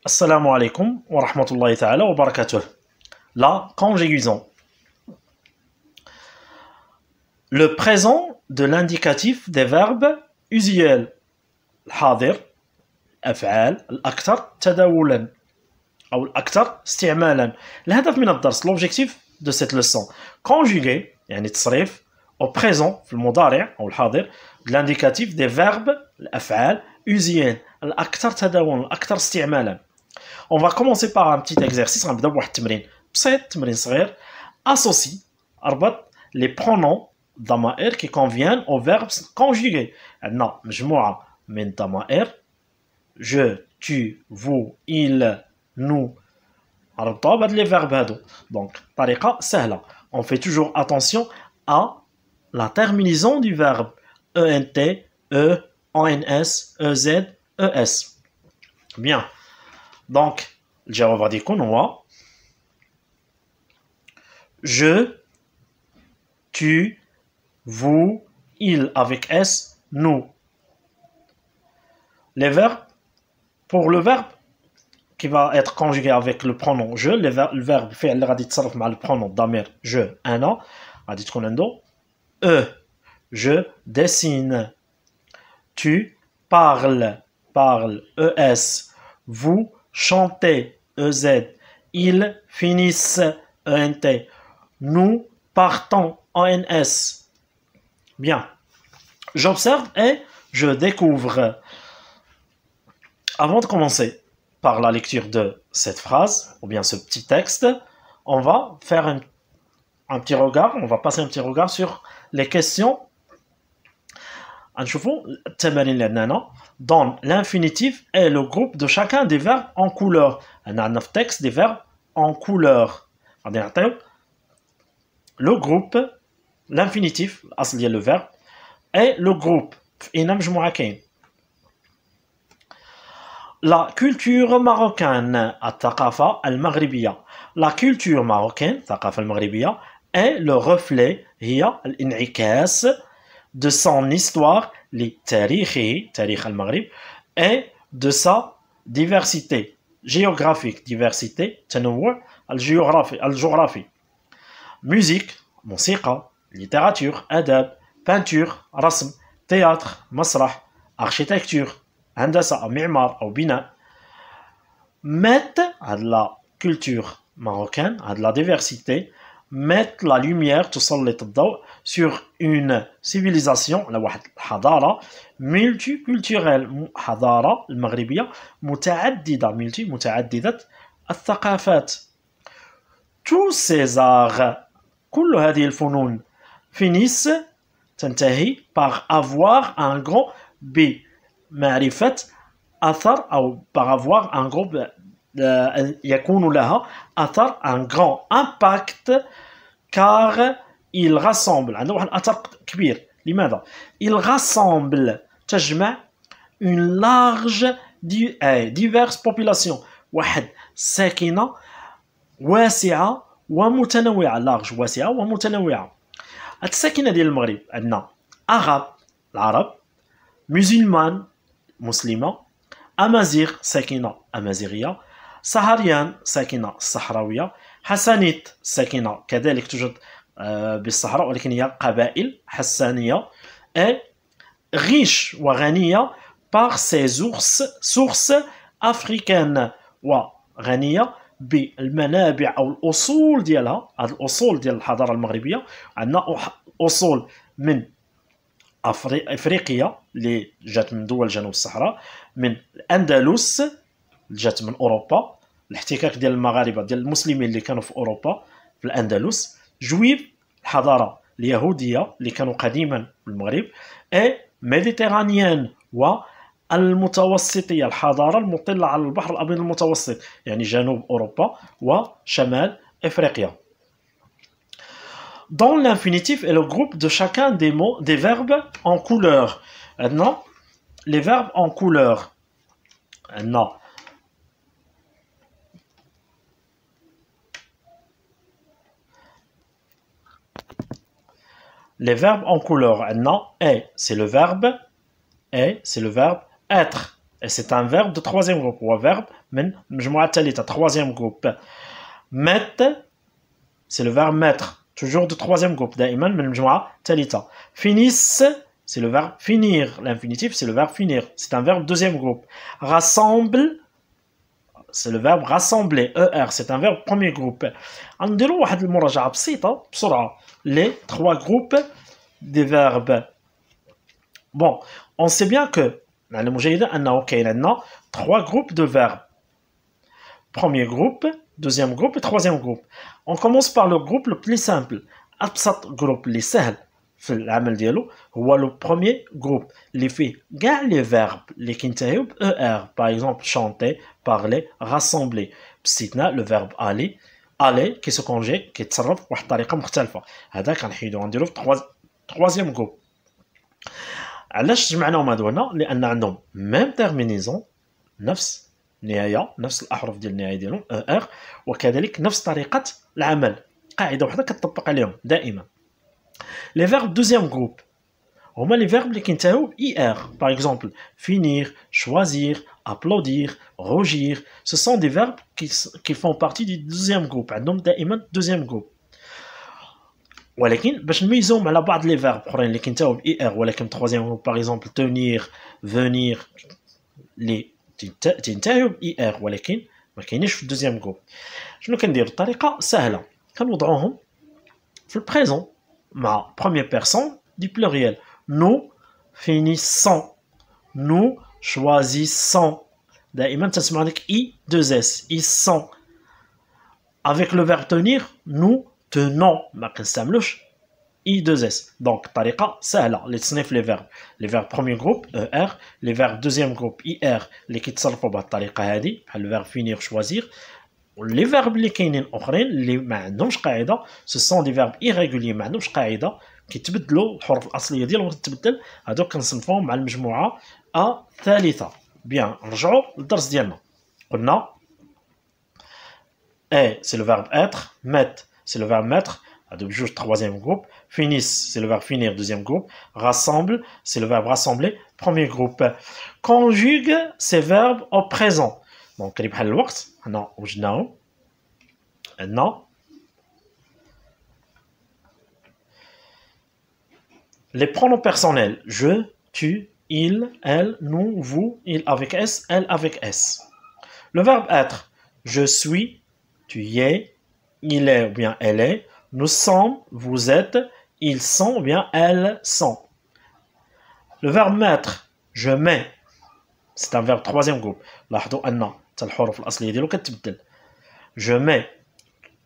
Assalamu alaikum wa rahmatullahi ta'ala wa barakatuh. La conjugaison. Le présent de l'indicatif des verbes usuels. الحاضر الأفعال الأكثر تداولا أو الأكثر استعمالا. الهدف من الدرس l'objectif de cette leçon conjuguer يعني تصريف au présent في المضارع أو الحاضر de l'indicatif des verbes الأفعال usuels الأكثر تداولا الأكثر استعمالا. On va commencer par un petit exercice. غنبدا بواحد التمرين بسيط تمرين صغير. Associe اربط les pronoms ضمائر qui conviennent aux verbes conjugués. عندنا مجموعة من الضمائر je, tu, vous, il, nous. نربطوها بهاد les verbes هادو. Donc طريقة سهلة. On fait toujours attention à la terminaison du verbe ENT, E, ONS, EZ, ES. Bien. Donc, الجواب غادي يكون هو je, tu, vous, il avec S, nous. Les verbes, pour le verbe qui va être conjugué avec le pronom je, le verbe فعل اللي غادي يتصرف مع le pronom ضمير je, أنا غادي تكون عنده E. Je dessine. Tu parles, ES. Vous chantez, EZ. Ils finissent, ENT. Nous partons, ONS. Bien. J'observe et je découvre. Avant de commencer par la lecture de cette phrase, ou bien ce petit texte, on va faire un petit regard, on va passer un petit regard sur les questions. نشوفوا التمارين اللي عندنا هنا. Dans l'infinitif est le groupe de chacun des verbes en couleur. عندنا في التكست des verbes en couleur. غادي نعطيو le groupe l'infinitif الاصل ديال le verbe et le groupe في اين مجموعة كاين. La culture marocaine الثقافة المغربية. La culture marocaine الثقافة المغربية est le reflet هي الانعكاس de son histoire لتاريخه تاريخ المغرب et de sa diversité géographique diversité تنوع الجغرافي musique موسيقى littérature أدب peinture رسم théâtre مسرح architecture هندسة أو معمار أو بناء mettent هاد la culture marocaine هاد la diversité mettre la lumière تسلط الضوء sur une civilisation على واحد الحضارة multiculturelle حضارة المغربية متعددة متعددة الثقافات. tous ces arts كل هذه الفنون finissent تنتهي par avoir un grand بمعرفة أثر أو par avoir un grand يكون لها أثر un grand impact car il rassemble عنده واحد الأثر كبير. لماذا؟ il rassemble تجمع une large diverse population واحد ساكنة واسعة ومتنوعة large واسعة ومتنوعة. هاد الساكنة ديال المغرب عندنا أغاب العرب مسلمان مسلمة أمازيغ ساكنة أمازيغية سهريان ساكنة الصحراوية حسانيت ساكنة كذلك توجد بالصحراء ولكن هي قبائل حسانية et riche وغنية par ses sources africaines وغنية بالمنابع أو الأصول ديالها. هذه الأصول ديال الحضارة المغربية عندنا أصول من أفريقيا اللي جات من دول جنوب الصحراء من الأندلس جات من أوروبا الاحتكاك ديال المغاربة ديال المسلمين اللي كانوا في أوروبا في الأندلس جويف الحضارة اليهودية اللي كانوا قديما في المغرب اي ميديتيرانيان والمتوسطية الحضارة المطلة على البحر الأبيض المتوسط يعني جنوب أوروبا وشمال إفريقيا. Dans l'infinitif est le groupe de chacun des mots, des verbes en couleur. Maintenant, les verbes en couleur. Maintenant, les verbes en couleur. Maintenant, et c'est le verbe être. Et c'est un verbe de troisième groupe. Ou un verbe من مجموعة ثالثة. Troisième groupe. Met, c'est le verbe mettre. Toujours de troisième groupe. دائما من مجموعة ثالثة. Finisse, c'est le verbe finir. L'infinitif, c'est le verbe finir. C'est un verbe deuxième groupe. Rassemble, c'est le verbe rassembler. ER, c'est un verbe premier groupe. نديروا واحد المراجعة بسيطة بسرعة. Les trois groupes des verbes. Bon, on sait bien que نعلموا جيدا أنه كاين عندنا trois groupes de verbes. Premier groupe, deuxième groupe et troisième groupe. On commence par le groupe le plus simple. أبسط groupe اللي سهل في العمل ديالو هو لو بروميير جروب اللي فيه كاع لي فيرب اللي كينتهيو ب ار. باغ اكزومبل شانتي، بارلي، راسامبلي، باستثناء لو فيرب الي. الي كي سو كونجي كيتصرف بواحد الطريقه مختلفه. هذا كنحيدو غنديرو في تروازيام جروب. علاش جمعناهم هادو هنا؟ لان عندهم ميم تيرمينيزون، نفس النهايه، نفس الاحرف ديال النهايه ديالهم ار، وكذلك نفس طريقه العمل. قاعده وحده كتطبق عليهم دائما. Les verbes deuxième groupe, هما les verbes اللي كينتهيو ب IR. Par exemple, finir, choisir, applaudir, rougir. Ce sont des verbes qui font partie du deuxième groupe. عندهم دائما deuxième groupe. ولكن باش نميزوهم على بعض les verbes اخرين اللي كينتهيو ب IR ولكن troisième groupe, par exemple tenir, venir, اللي تنتهيو ب IR ولكن ما كاينينش في deuxième groupe. شنو كنديروا؟ الطريقه سهله، كنوضعوهم في البريزون مع première personne du pluriel. Nous finissons, nous choisissons. دائما تسمع لك I 2S, ils sont. Avec le verbe tenir, nous tenons. ما كنستعملوش I 2S. Donc طريقة سهلة لتصنيف les verbes. Les verbes premier groupe ER, les verbes deuxième groupe IR اللي كيتصرفوا بهذه الطريقة هذه بحال le verbe finir, choisir. Les verbes اللي كاينين اخرين اللي ما عندهمش قاعده ce sont des verbes irréguliers ما عندهمش قاعده كيتبدلوا الحروف الاصليه ديالهم تتبدل. هذوك كنصنفوهم مع المجموعه الثالثه. بيان، نرجعوا للدرس ديالنا. قلنا c'est le verbe être, mettre c'est le verbe mettre, هادو بجوج troisième groupe. Finisse c'est le verbe finir deuxième groupe. Rassemble c'est le verbe rassembler premier groupe. Conjugue ces verbes au présent. Donc اللي بحال الوقت هنا وجدناهم. عندنا les pronoms personnels je, tu, il, elle, nous, vous, il avec S, elle avec S. Le verbe être, je suis, tu y es, il est ou bien elle est, nous sommes, vous êtes, ils sont ou bien elles sont. Le verbe mettre, je mets, c'est un verbe troisième groupe. لاحظوا أن الحروف الأصلية ديالو كتبدل. Je mets,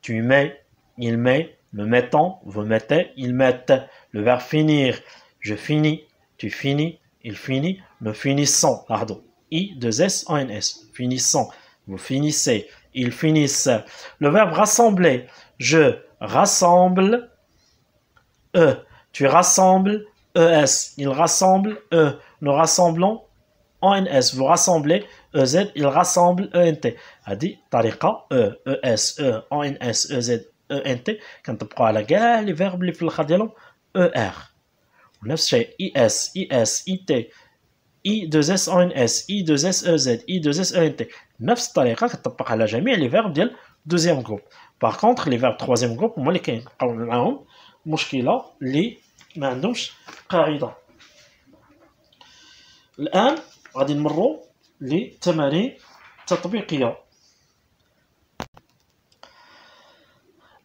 tu mets, il met, nous mettons, vous mettez, ils mettent. Le verbe finir, je finis, tu finis, il finit, nous finissons. لاحظوا I 2S en NS. Finissons, vous finissez, ils finissent. Le verbe rassembler, je rassemble, tu rassembles, ES, il rassemble, nous rassemblons, ONS, vous rassemblez, EZ, il rassemble, ENT. هذه طريقة ES, ONS, EZ, ENT كنطبقوها على كاع لي فيرب اللي في الاخر ديالهم ER. ونفس الشيء ES, ES, ET, I2S, ONS, I2S, EZ, I2S, ENT. نفس الطريقة كتطبق على جميع لي فيرب ديال دوزيام جروب. باغ كونطخ لي فيرب تروازيام جروب هما اللي كيبقاو معاهم مشكلة اللي ما عندهمش قاعدة. الآن غادي نمروا لتمارين تطبيقية.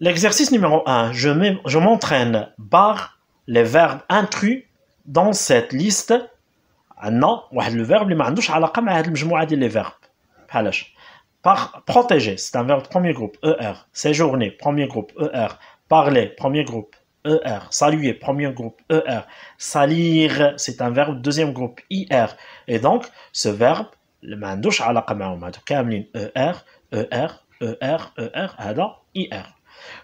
L'exercice numéro 1, je m'entraîne par les verbes intrus dans cette liste. عندنا واحد le verbe اللي ما عندوش علاقة مع هاد المجموعة ديال les verbes. بحالاش؟ Par protéger, c'est un verbe premier groupe ER. Séjourner, premier groupe ER. Parler, premier groupe ER. Saluer, premier groupe ER. Salir, c'est un verbe deuxième groupe IR. Et donc, ce verbe, ما عندوش علاقة معهم هادو كاملين ER, ER, ER, ER, هذا IR.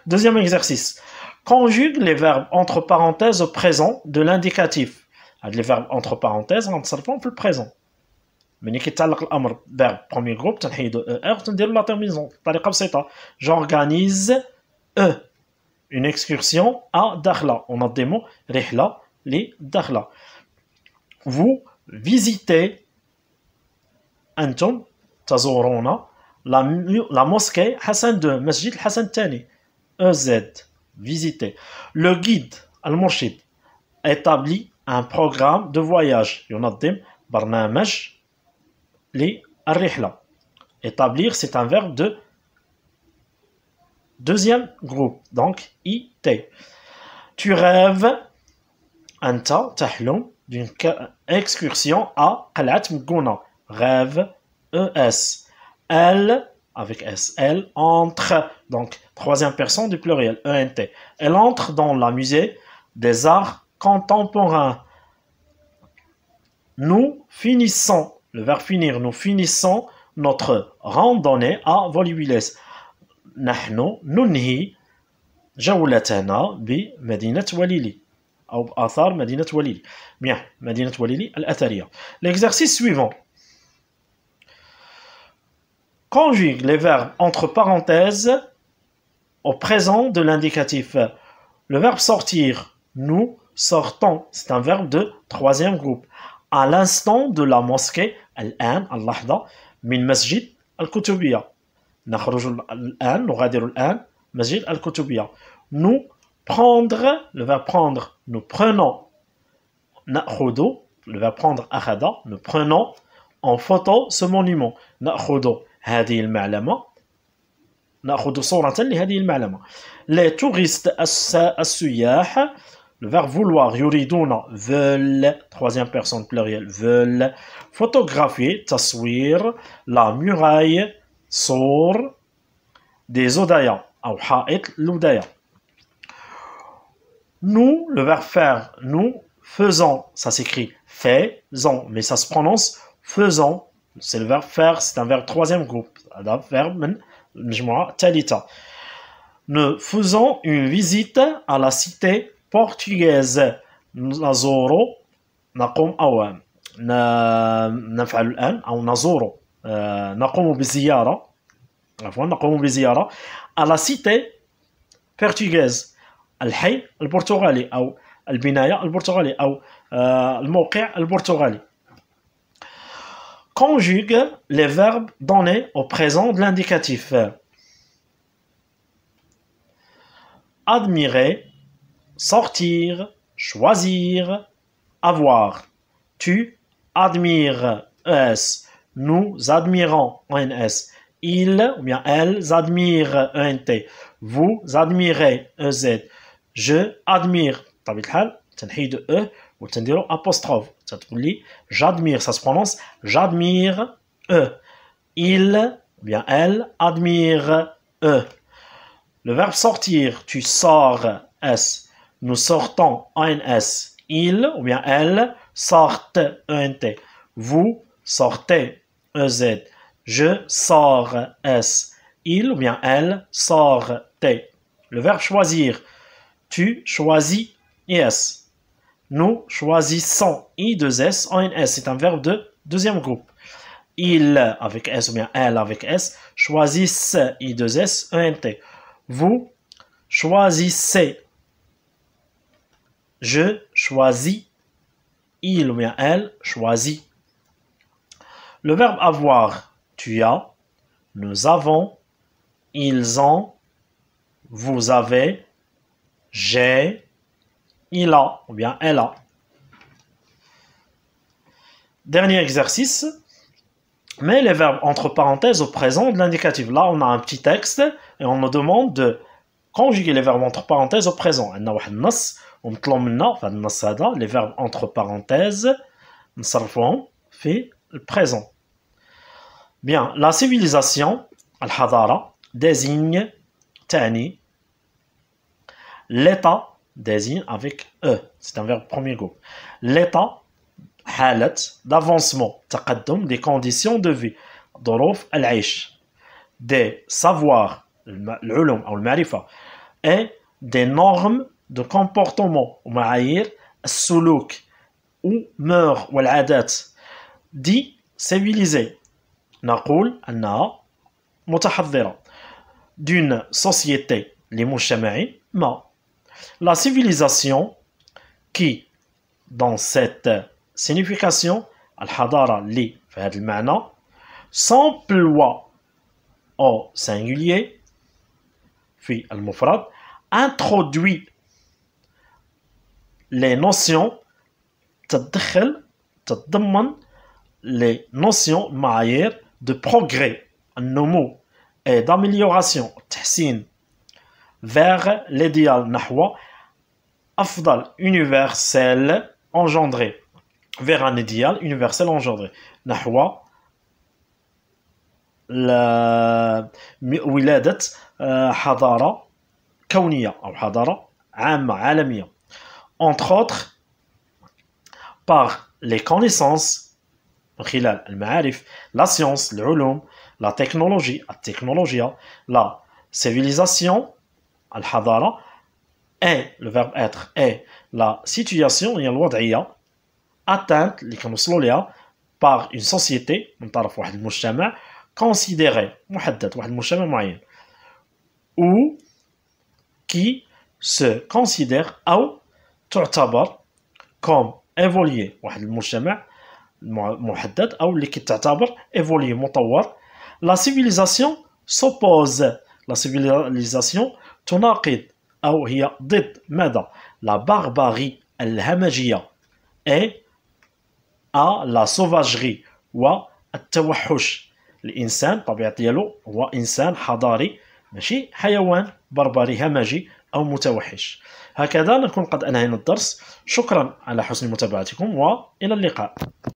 Deuxième exercice. Conjugue les verbes entre parenthèses au présent de l'indicatif. Les verbes entre parenthèses غنتصرفوهم في البريزون. ملي كيتعلق الامر verbe premier groupe تنحيدو ER وتنديرو لا terminaison. بطريقة بسيطة. J'organise une excursion à Dakhla. أنظم رحلة لداخلة. Vous visitez أنتم تزورون la mosquée Hassan II, Masjid Hassan Thani. EZ, visiter. Le guide, Al-Murshid, établit un programme de voyage. ينظم برنامج للرحلة. Établir, c'est un verbe de deuxième groupe, donc IT. Tu rêves, أنت تحلم d'une excursion à قلعة مكونة. Rêve, ES. Elle, avec S, elle entre, donc troisième personne du pluriel, ENT. Elle entre dans le musée des arts contemporains. Nous finissons, le verbe finir, nous finissons notre randonnée à Volubilis. نحن ننهي جولتنا بمدينة وليلي أو آثار مدينة وليلي. Bien, مدينة وليلي الأثرية. L'exercice suivant. Conjugue les verbes entre parenthèses au présent de l'indicatif. Le verbe sortir, nous sortons, c'est un verbe de troisième groupe. À l'instant de la mosquée, الآن اللحظة من مسجد الكتبية. نخرج الآن نغادر الآن مسجد الكتبية. Nous prendre, le verbe prendre, nous prenons. نأخذ, le verbe prendre أخذ, nous prenons en photo ce monument. نأخذ هذه المعلمة. نأخذ صورة لهذه المعلمة. Les touristes السياح, le verbe vouloir, يريدون, veulent, troisième personne pluriel, veulent. Photographier, تصوير, la muraille, سور, des odayas, أو حائط l'odaya. Nous, le verbe faire, nous faisons, ça s'écrit faisons, mais ça se prononce faisons. C'est le verbe faire, c'est un verbe troisième groupe. هذا verbe من المجموعة الثالثة. Nous faisons une visite à la cité portugaise. نزور, نقوم أو نفعل الآن أو نزور, نقوم بزيارة, عفوا نقوم بزيارة à la cité portugaise. الحي البرتغالي أو البناية البرتغالي أو الموقع البرتغالي. Conjugue les verbes donnés au présent de l'indicatif. Admirer, sortir, choisir, avoir. Tu admires, ES. Nous admirons, ENS. Ils ou bien elles admirent, ENT. Vous admirez, EZ. Je admire, طبيعة الحال تنحيد E وتنديرو apostrophe. تقول لي j'admire, ça se prononce j'admire E. Il ou bien elle admire E. Le verbe sortir, tu sors, S. Nous sortons, ANS. Il ou bien elle sortent, ENT. Vous sortez, EZ. Je sors, S. Il ou bien elle sort, T. Le verbe choisir, tu choisis, IS. Nous choisissons, I2S, ONS. C'est un verbe de deuxième groupe. Il avec S ou bien elle avec S choisissent, I2S, ENT. Vous choisissez. Je choisis. Il ou bien elle choisit. Le verbe avoir, tu as, nous avons, ils ont, vous avez, j'ai, il a ou bien elle a. Dernier exercice. Mets les verbes entre parenthèses au présent de l'indicatif. Là, on a un petit texte et on nous demande de conjuguer les verbes entre parenthèses au présent. On a واحد النص ونطلب منا في هذا النص هذا les verbes entre parenthèses نصرفوهم في le présent. Bien, la civilisation, الحضارة, désigne, تعني. L'état désigne avec E. C'est un verbe premier groupe. L'état, حالة d'avancement, تقدم, des conditions de vie. ظروف العيش. Des savoirs, العلوم أو المعرفة. Et des normes de comportement, ومعايير السلوك ou mœurs والعادات. Dit civilisé. نقول أنها متحضرة. D'une société, لمجتمع ما. La civilisation qui, dans cette signification, الحضارة اللي في هذا المعنى, s'emploie au singulier في المفرد introduit les notions تتضمن les notions معايير de progrès النمو et d'amélioration تحسين vers l'idéal نحو أفضل universel engendré vers un idéal universel engendré نحو ولادة حضارة كونية أو حضارة عامة عالمية entre autres par les connaissances من خلال المعارف la science العلوم la technologie التكنولوجيا la civilisation الحضارة et le verbe être et la situation هي الوضعية atteinte اللي كنوصلوا ليها par une société من طرف واحد المجتمع considéré محدد واحد المجتمع معين ou qui se considère أو تعتبر comme évolué واحد المجتمع محدد أو اللي كتعتبر évolué مطور. La civilisation s'oppose la civilisation تناقض أو هي ضد ماذا؟ la barbarie الهمجية et à la sauvagerie والتوحش. الإنسان طبيعة ديالو هو إنسان حضاري ماشي حيوان بربري همجي أو متوحش. هكذا نكون قد أنهينا الدرس. شكرا على حسن متابعتكم وإلى اللقاء.